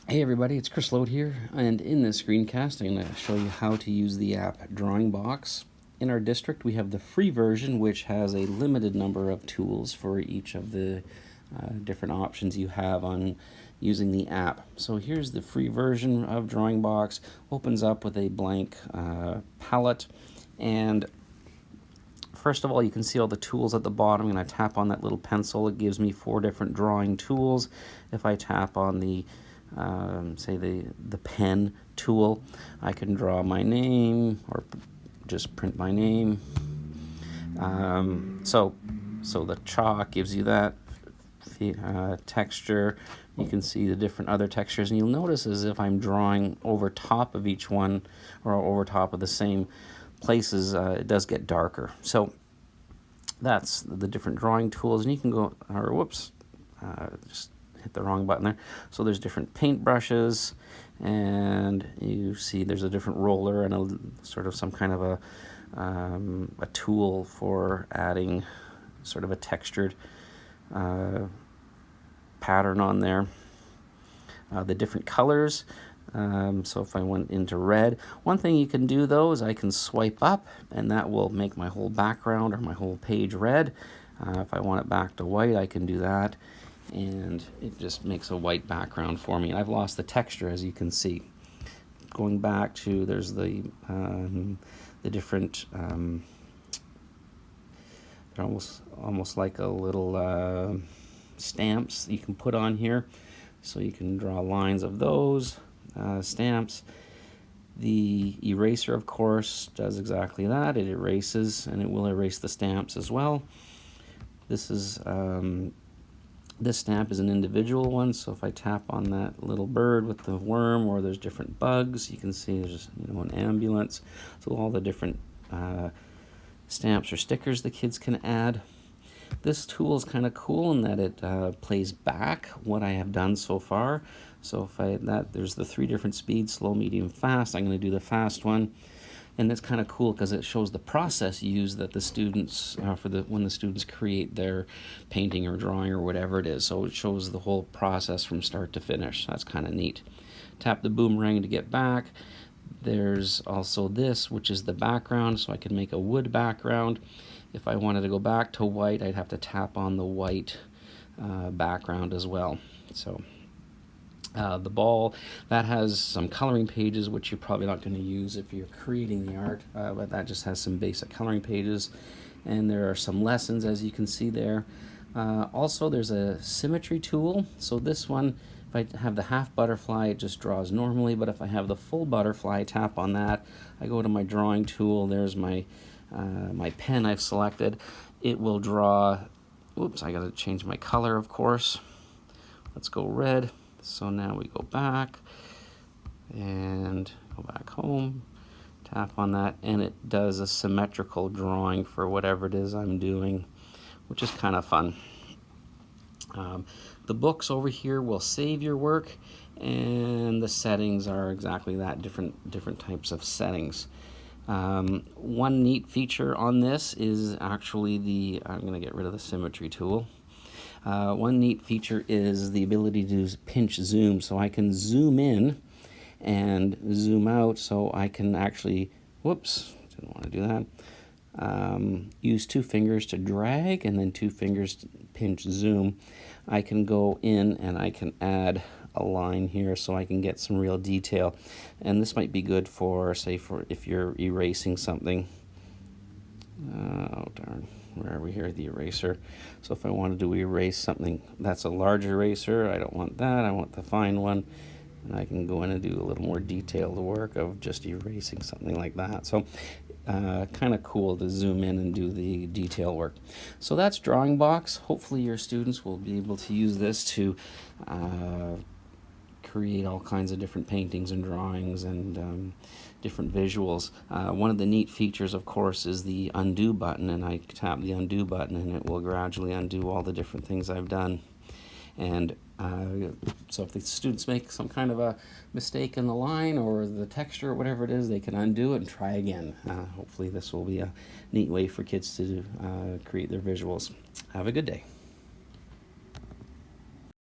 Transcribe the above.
Hey everybody, it's Chris Load here, and in this screencast I'm going to show you how to use the app Drawingbox. In our district we have the free version, which has a limited number of tools for each of the different options you have on using the app. So here's the free version of Drawingbox. Opens up with a blank palette, and first of all, you can see all the tools at the bottom. And I tap on that little pencil, it gives me 4 different drawing tools. If I tap on the say the pen tool, I can draw my name or just print my name. So the chalk gives you that texture. You can see the different other textures, and you'll notice as if I'm drawing over top of each one or over top of the same places, it does get darker. So that's the different drawing tools, and you can go, or whoops, just hit the wrong button there. So there's different paint brushes, and you see there's a different roller and a sort of some kind of a tool for adding sort of a textured pattern on there. The different colors. So if I went into red, one thing you can do though is I can swipe up, and that will make my whole background or my whole page red. If I want it back to white, I can do that, and it just makes a white background for me. And I've lost the texture, as you can see. Going back to, there's the different, they're almost like a little stamps you can put on here. So you can draw lines of those stamps. The eraser, of course, does exactly that. It erases, and it will erase the stamps as well. This is this stamp is an individual one, so if I tap on that little bird with the worm, or there's different bugs, you can see there's an ambulance. So all the different stamps or stickers the kids can add. This tool is kind of cool in that it plays back what I have done so far. So if there's the 3 different speeds: slow, medium, fast. I'm going to do the fast one, and that's kind of cool because it shows the process used that the students when the students create their painting or drawing or whatever it is. So it shows the whole process from start to finish. That's kind of neat. Tap the boomerang to get back. There's also this, which is the background, so I can make a wood background. If I wanted to go back to white, I'd have to tap on the white background as well. So the ball, that has some coloring pages, which you're probably not going to use if you're creating the art, but that just has some basic coloring pages. And there are some lessons, as you can see there. Also, there's a Symmetry Tool. So this one, if I have the half butterfly, it just draws normally, but if I have the full butterfly, tap on that, I go to my drawing tool, there's my my pen I've selected. It will draw, oops, I gotta change my color, of course. Let's go red. So now we go back and go back home, tap on that, and it does a symmetrical drawing for whatever it is I'm doing, which is kind of fun. The books over here will save your work, and the settings are exactly that, different types of settings. One neat feature on this is actually I'm going to get rid of the Symmetry Tool. One neat feature is the ability to pinch zoom, so I can zoom in and zoom out, so I can actually, whoops, didn't want to do that, use 2 fingers to drag and then 2 fingers to pinch zoom. I can go in and I can add a line here so I can get some real detail, and this might be good for, say, for if you're erasing something. Oh darn, where are we here? The eraser. So if I wanted to erase something, that's a large eraser, I don't want that, I want the fine one, and I can go in and do a little more detailed work of just erasing something like that. So kind of cool to zoom in and do the detail work. So that's Drawingbox. Hopefully your students will be able to use this to create all kinds of different paintings and drawings and different visuals. One of the neat features, of course, is the undo button, and I tap the undo button and it will gradually undo all the different things I've done. And so if the students make some kind of a mistake in the line or the texture or whatever it is, they can undo it and try again. Hopefully this will be a neat way for kids to create their visuals. Have a good day.